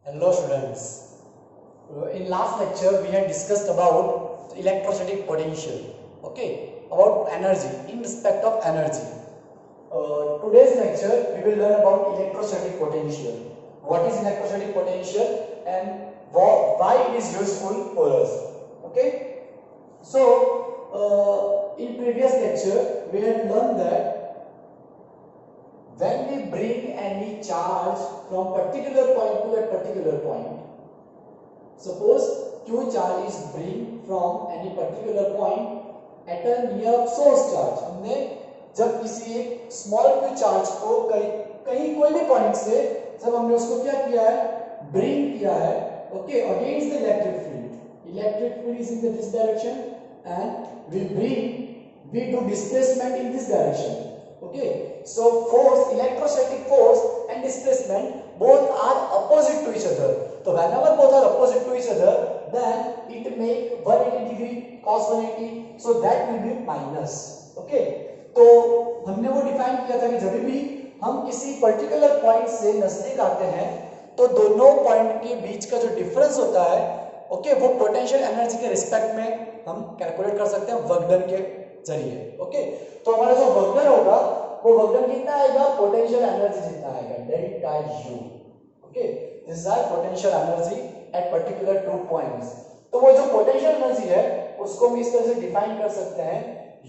Hello students. In last lecture we had discussed about electrostatic potential. Okay, about energy in respect of energy. Today's lecture we will learn about electrostatic potential. What is electrostatic potential and why it is useful for us. Okay. So in previous lecture we had learned that when we bring any charge from particular point to a particular point, suppose q charge is bring from any particular point at a near source charge, हमने जब किसी एक small q charge को कहीं कोई भी point से जब हमने उसको क्या किया है, ब्रिंग किया है, okay, against the electric field is in this direction and we do displacement in this direction. Okay, so force, electrostatic force and displacement both are opposite to each other. So whenever both are opposite to each other, then it make 180 degree cos 180, so that will be minus. Okay, तो हमने वो define किया था कि जब भी हम किसी पर्टिकुलर पॉइंट से नजदीक आते हैं तो दोनों पॉइंट के बीच का जो डिफरेंस होता है, ओके, वो पोटेंशियल एनर्जी के रिस्पेक्ट में हम कैलकुलेट कर सकते हैं वर्क डन के जरिए. ओके, तो हमारा जो वर्क डन होगा वो वर्क डन कितना आएगा, पोटेंशियल एनर्जी जितना आएगा, delta U. Okay, this is our potential energy at particular two points. तो वो जो पोटेंशियल एनर्जी है उसको हम इस तरह से डिफाइन कर सकते हैं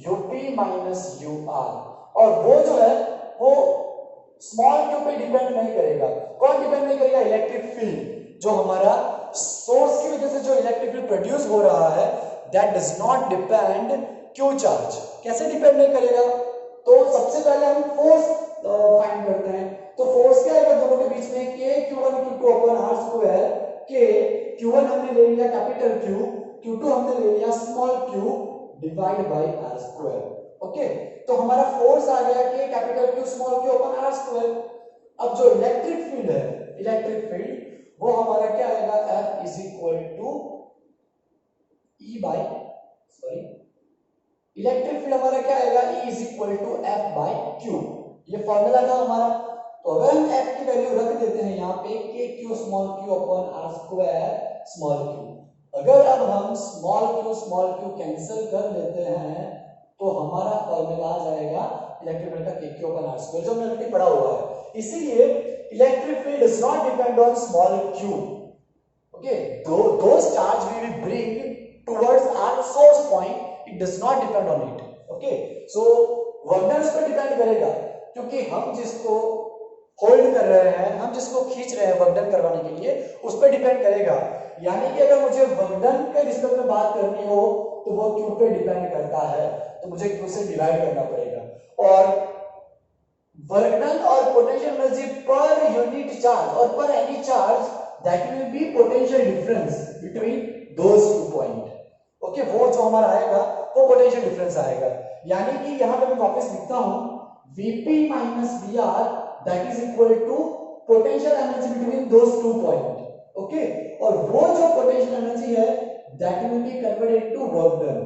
यूपी माइनस यूआर. और वो जो है वो स्मॉल क्यू पे डिपेंड नहीं करेगा. कौन डिपेंड नहीं करेगा? Electric field. जो हमारा सोर्स की वजह से जो इलेक्ट्रिक फील्ड प्रोड्यूस हो रहा है that does not depend Q charge. कैसे डिपेंड नहीं करेगा? तो सबसे पहले हम फोर्स फाइंड करते हैं. तो फोर्स क्या आएगा दोनों के बीच में, के q1 q2 upon r square. के q1 हमने ले लिया कैपिटल Q, q2 हमने ले लिया small q divide by r square. Okay, तो हमारा फोर्स आ गया के capital Q small q upon r square. अब जो इलेक्ट्रिक फील्ड है, इलेक्ट्रिक फील्ड वो हमारा क्या आएगा, F is equal to E by electric field हमारा क्या आएगा, E is equal to F by Q. ये फॉर्मूला था हमारा. तो अगर हम F की वैल्यू रख देते हैं यहाँ पे के Q small q upon r square small q. अगर अब हम स्मॉल q कैंसिल कर लेते हैं तो हमारा फॉर्मूला आ जाएगा इलेक्ट्रिक फील्ड का के Q अपॉन r स्क्वायर, जो हमने ऑलरेडी पढ़ा हुआ है. इसीलिए electric field does not depend on small q. Okay, those charge we will bring towards our source point, it does not depend on it. Okay, so work done पर depend करेगा क्योंकि हम जिसको होल्ड कर रहे हैं, हम जिसको खींच रहे हैं वर्क डन करवाने के लिए, उस पर डिपेंड करेगा. यानी कि अगर मुझे वर्क डन के रिस्पेक्ट में बात करनी हो तो वो क्यू पे डिपेंड करता है, तो मुझे क्यू से डिवाइड करना पड़ेगा. और वर्क डन और potential energy per unit charge और पर any charge that will B potential difference between those two point. Okay, वो जो हमारा आएगा वो पोटेंशियल डिफरेंस आएगा. यानी कि यहां पे मैं वापस लिखता हूं Vp minus Vr that is equal to potential energy between those two point. Okay, और वो जो पोटेंशियल एनर्जी है that will be converted into work done.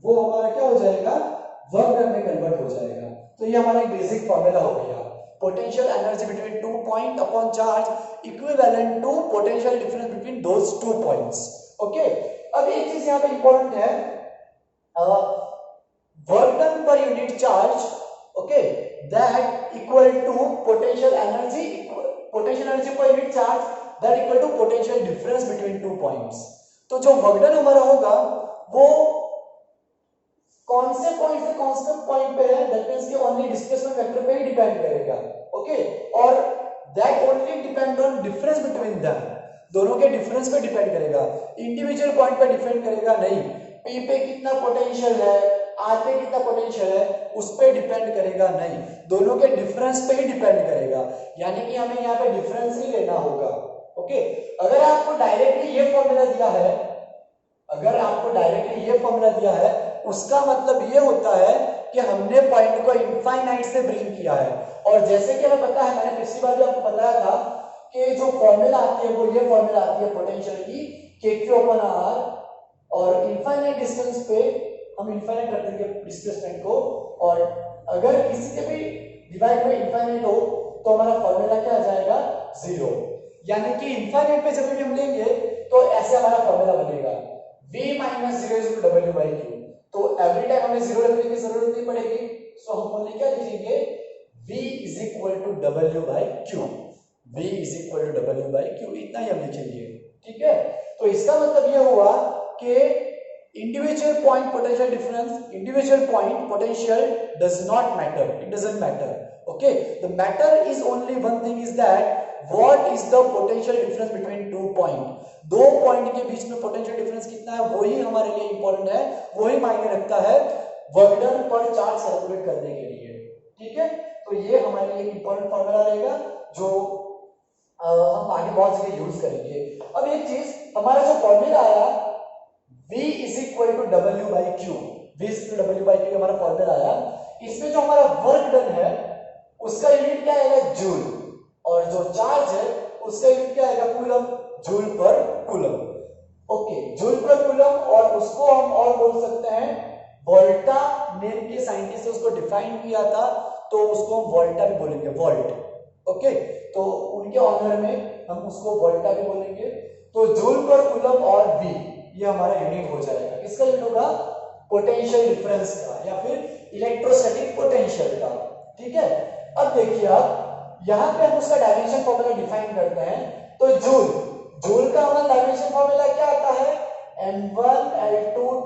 वो हमारा क्या हो जाएगा, वर्क डन में कन्वर्ट हो जाएगा. तो ये हमारा एक बेसिक फॉर्मूला हो गया, potential energy between two point upon charge equivalent to potential difference between those two points. Okay, अब एक चीज यहां पे इंपॉर्टेंट है, work done per unit charge, okay, that equal to potential energy per unit charge that equal to potential difference between two points. तो जो work done हमारा होगा वो कौन से पॉइंट से कौन से पॉइंट पे है, दैट मींस कि ओनली डिस्प्लेसमेंट वेक्टर पे ही डिपेंड करेगा. ओके, और that only depend on difference between them, दोनों के डिफरेंस पे डिपेंड करेगा. इंडिविजुअल पॉइंट पे डिपेंड करेगा नहीं. P पे कितना पोटेंशियल है, R पे कितना पोटेंशियल है, उस पे डिपेंड करेगा नहीं, दोनों के डिफरेंस पे ही डिपेंड करेगा. यानी कि हमें यहाँ पे डिफरेंस ही लेना होगा. ओके, अगर आपको डायरेक्टली ये फॉर्मूला दिया है, उसका मतलब ये होता है कि हमने पॉइंट को इनफाइनाइट से ब्रिंग किया है. और जैसे कि हमें पता है, मैंने पिछली बार भी आपको बताया था कि जो फॉर्मूला आती है वो ये फॉर्मूला आती है पोटेंशियल की, के Q अपॉन R. और इनफाइनाइट डिस्टेंस पे हम इनफाइनाइट रख देंगे डिस्प्लेसमेंट को, और अगर किसी के भी डिवाइड बाय इनफाइनाइट हो तो हमारा फॉर्मूला क्या आ जाएगा, 0. यानी कि इनफाइनाइट पे जब भी हम लेंगे तो ऐसे हमारा फॉर्मूला बनेगा v minus 0 is w by Q. तो एवरी टाइम हमें 0 रखने की जरूरत नहीं पड़ेगी, सो हम बोलने क्या लिखेंगे v is equal to w by Q. v is equal to w by Q, इतना ही हम लिखेंगे। ठीक है, तो इसका मतलब ये हुआ कि individual point potential difference, individual point potential does not matter, it doesn't matter. Okay, the matter is only one thing is that what is the potential difference between two point, दो पॉइंट के बीच में potential difference कितना है वही हमारे लिए important है, वही मायने रखता है वर्क डन पर चार्ज कैलकुलेट करने के लिए। ठीक है, तो ये हमारे लिए इंपॉर्टेंट फॉर्मूला रहेगा जो हम आगे बहुत जगह यूज करेंगे। अब एक चीज, हमारा जो फॉर्मूला आया V is equal to W by Q, V is equal to W by Q हमारा फॉर्मूला आया, इसमें जो हमारा वर्क डन है उसका यूनिट क्या आएगा जूल, और जो चार्ज है उसका यूनिट क्या आएगा कूलम, जूल पर कूलम। ओके, जूल पर कूलम, और उसको हम और बोल सकते हैं वोल्टा, नेम के साइंटिस्ट ने उसको डिफाइन किया था तो उसको हम वोल्टा भी बोलेंगे, वोल्ट। ओके, तो उनके ऑनर में हम उसको वोल्टा भी बोलेंगे। तो जूल पर कूलम और V ये हमारा यूनिट हो जाएगा, किसका यूनिट होगा पोटेंशियल डिफरेंस का या फिर इलेक्ट्रोस्टैटिक पोटेंशियल का। ठीक है, अब देखिए आप यहाँ पे हम उसका डायमेंशन फॉर्मूला डिफाइन करते हैं, तो जूल का हमारा डायमेंशन फॉर्मूला क्या आता है m1L2T⁻²।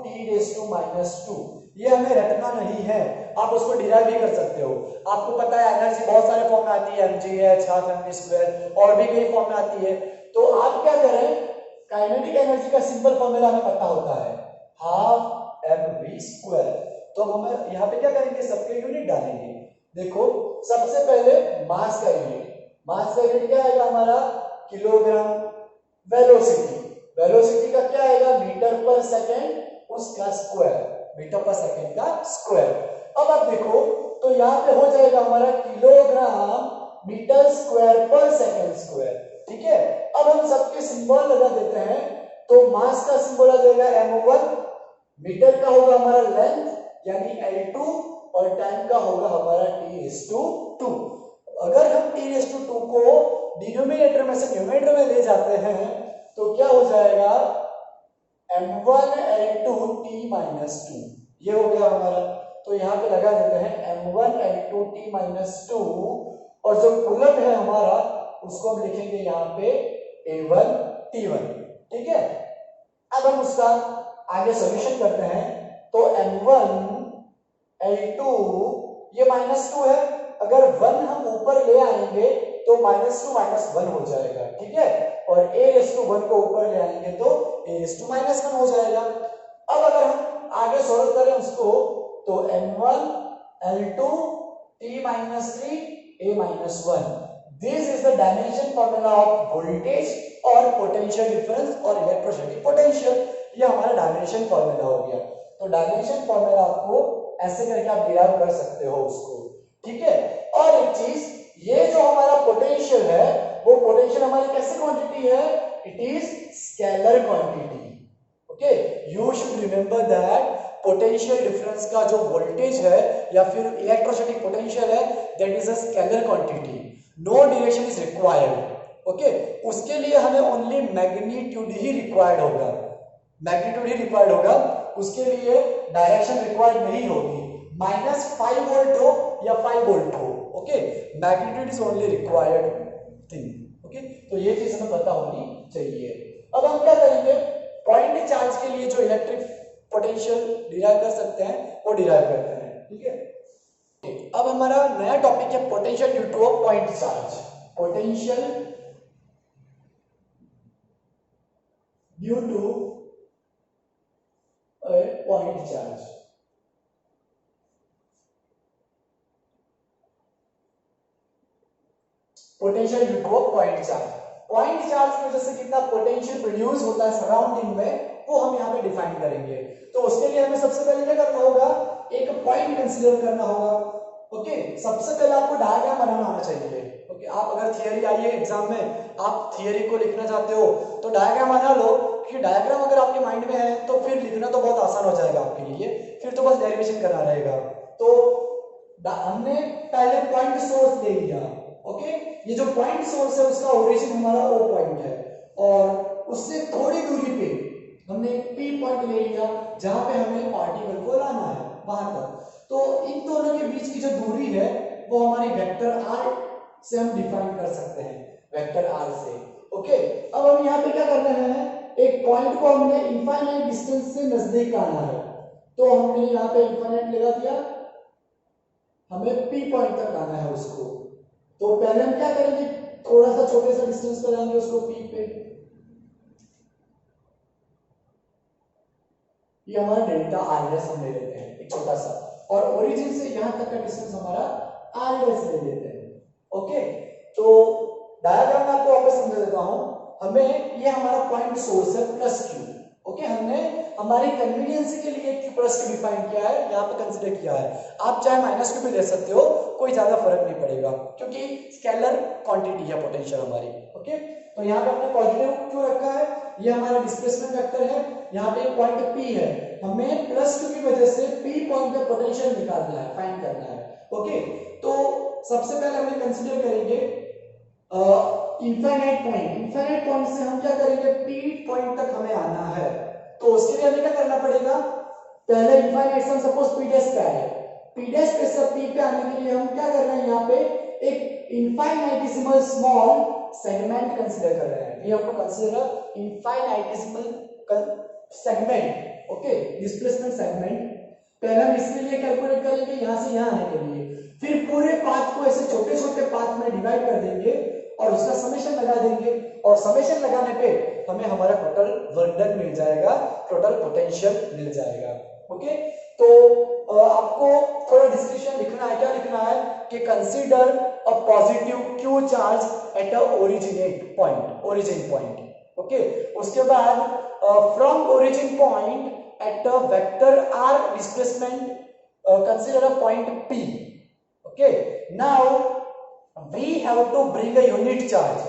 ये हमें रटना नहीं है, आप उसको डिराइव भी कर सकते हो। आपको पता है एनर्जी बहुत सारे फॉर्म में आती है, mgh, हाफ mv², और भी कई फॉर्म में आती है। तो आप क्या करें, काइनेटिक एनर्जी का सिंपल फॉर्मूला हमें पता होता है हाफ mv²। तो हम यहाँ पे क्या करेंगे, सबके यूनिट डालेंगे। देखो सबसे पहले मास का यूनिट, मास का यूनिट क्या आएगा हमारा किलोग्राम, वेलोसिटी, वेलोसिटी का क्या आएगा मीटर पर सेकेंड, उसका स्क्वायर, मीटर पर सेकेंड का स्क्वायर। अब आप देखो तो यहाँ पे हो जाएगा हमारा किलोग्राम मीटर स्क्वायर पर सेकेंड स्क्वायर। ठीक है, अब हम सबके सिंबल लगा देते हैं, तो मास का सिंबल आ जाएगा m1, मीटर का होगा हमारा लेंथ यानी L2, और टाइम का होगा हमारा T⁻²। अगर हम T⁻² को डिनोमिनेटर में से न्यूमरेटर में ले जाते हैं तो क्या हो जाएगा m1L2T⁻², ये हो गया हमारा। तो यहाँ पे लगा देते हैं m1L2T⁻², और जो कूलम है हमारा उसको हम लिखेंगे यहाँ पे A1T1। ठीक है, अब हम उसका आगे सॉल्यूशन करते हैं, तो m1L2 ये -2 है, अगर 1 हम ऊपर ले आएंगे तो -2 -1 हो जाएगा। ठीक है, और A⁻1 को ऊपर ले आएंगे तो A⁻−1 हो जाएगा। अब अगर हम आगे सॉल्व करें उसको, तो m1L2T⁻3 A-1, this is the dimension formula of voltage और potential difference और electrostatic potential, ये हमारा डायमेंशन फॉर्मूला हो गया। तो डायमेंशन फॉर्मूला आपको ऐसे करके आप डिराइव कर सकते हो उसको। ठीक है, और एक चीज, ये जो हमारा पोटेंशियल है वो पोटेंशियल हमारी कैसी क्वांटिटी है, it is scalar quantity. Okay, you should remember that potential difference का जो वोल्टेज है या फिर इलेक्ट्रोस्टैटिक पोटेंशियल है, that is a scalar quantity, no direction is required. Okay, उसके लिए हमें ओनली मैग्नीट्यूड ही रिक्वायर्ड होगा, मैग्नीट्यूड ही रिक्वायर्ड होगा, उसके लिए डायरेक्शन रिक्वायर्ड नहीं होगी, -5 वोल्ट हो या 5 वोल्ट हो। Okay, magnitude is only required thing. Okay, तो ये चीज हमें पता होनी चाहिए। अब हम क्या करेंगे, पॉइंट चार्ज के लिए जो इलेक्ट्रिक पोटेंशियल डिराइव कर सकते हैं वो डिराइव करते हैं। ठीक है, अब हमारा नया टॉपिक है potential due to a point charge, potential due to a point charge. Potential due to a point charge, point charge की वजह से कितना पोटेंशियल प्रोड्यूस होता है सराउंडिंग में, वो हम यहाँ पे डिफाइन करेंगे। तो उसके लिए हमें सबसे पहले क्या करना होगा, एक पॉइंट कंसीडर करना होगा। ओके, सबसे पहले आपको डायग्राम बनाना आना चाहिए। ओके, आप अगर थियरी आई है एग्जाम में, आप थियरी को लिखना चाहते हो तो डायग्राम बना लो, कि डायग्राम अगर आपके माइंड में है तो फिर लिखना तो बहुत आसान हो जाएगा आपके लिए, फिर तो बस डेरिवेशन करना रहेगा। तो हमने पहले पॉइंट सोर्स ले लिया, ओके, ये जो पॉइंट सोर्स है उसका ओरिजिन हमारा O पॉइंट है और उससे थोड़ी दूरी पे हमने P पॉइंट ले लिया जहां पे हमें पार्टिकल को लाना है वहां तक। तो इन दोनों के बीच की जो दूरी है वो हमारी वेक्टर R से हम डिफाइन कर सकते हैं, वेक्टर R से। ओके, अब हम यहाँ पे क्या कर रहे हैं, एक पॉइंट को हमने इनफाइनाइट डिस्टेंस से नजदीक आना है, तो हमने यहाँ पे इनफाइनाइट लगा दिया, हमें P पॉइंट तक आना है उसको। तो पहले हम क्या करेंगे, थोड़ा सा छोटे सा डिस्टेंस पे लाएंगे उसको P पे, ये हमारा डेल्टा R डैश हम ले लेते हैं एक छोटा सा, और ओरिजिन से यहां तक का डिस्टेंस हमारा R डैश ले लेते हैं। ओके, तो डायग्राम में आपको वापस समझा देता हूं, हमें ये हमारा पॉइंट सोर्स है प्लस Q। ओके, हमने हमारी कन्वीनियंस के लिए Q प्लस Q डिफाइन किया है, यहाँ पे कंसीडर किया है। आप चाहे माइनस Q भी ले सकते हो, कोई ज्यादा फर्क नहीं पड़ेगा क्योंकि स्केलर क्वांटिटी है पोटेंशियल हमारी। ओके, तो यहाँ पे हमने पॉजिटिव Q रखा है, ये हमारा डिस्प्लेसमेंट वेक्टर है, यहाँ पे पॉइंट P है, हमें प्लस Q की वजह से P पॉइंट का पोटेंशियल निकालना है, फाइंड करना है। ओके, तो सबसे पहले हमने कंसीडर करेंगे इनफाइनाइट पॉइंट। इनफाइनाइट पॉइंट से हम क्या करेंगे, P पॉइंट तक हमें आना है, तो उसके लिए हमें क्या करना पड़ेगा, पहले इनफाइनाइट से हम सपोज P डैश पे आए, P डैश पे से P पे आने के लिए हम क्या कर रहे हैं, यहाँ पे एक इनफाइनाइटेसिमल स्मॉल सेगमेंट कंसीडर कर रहे हैं, ये हमको consider infinitesimal segment. Okay, displacement segment पहले हम इसके लिए कैलकुलेट करेंगे यहां से यहां आने के लिए, फिर पूरे पाथ को ऐसे छोटे छोटे पाथ में डिवाइड कर देंगे और उसका समेशन लगा देंगे, और समेशन लगाने पे हमें हमारा टोटल वर्क डन मिल जाएगा, टोटल पोटेंशियल मिल जाएगा। ओके, तो आपको थोड़ा डिस्क्रिप्शन लिखना है, क्या लिखना है कि consider a positive Q charge at a originate point, origin point. Okay, उसके बाद from origin point at a vector R displacement, consider a point P. Okay, now we have to bring a unit charge.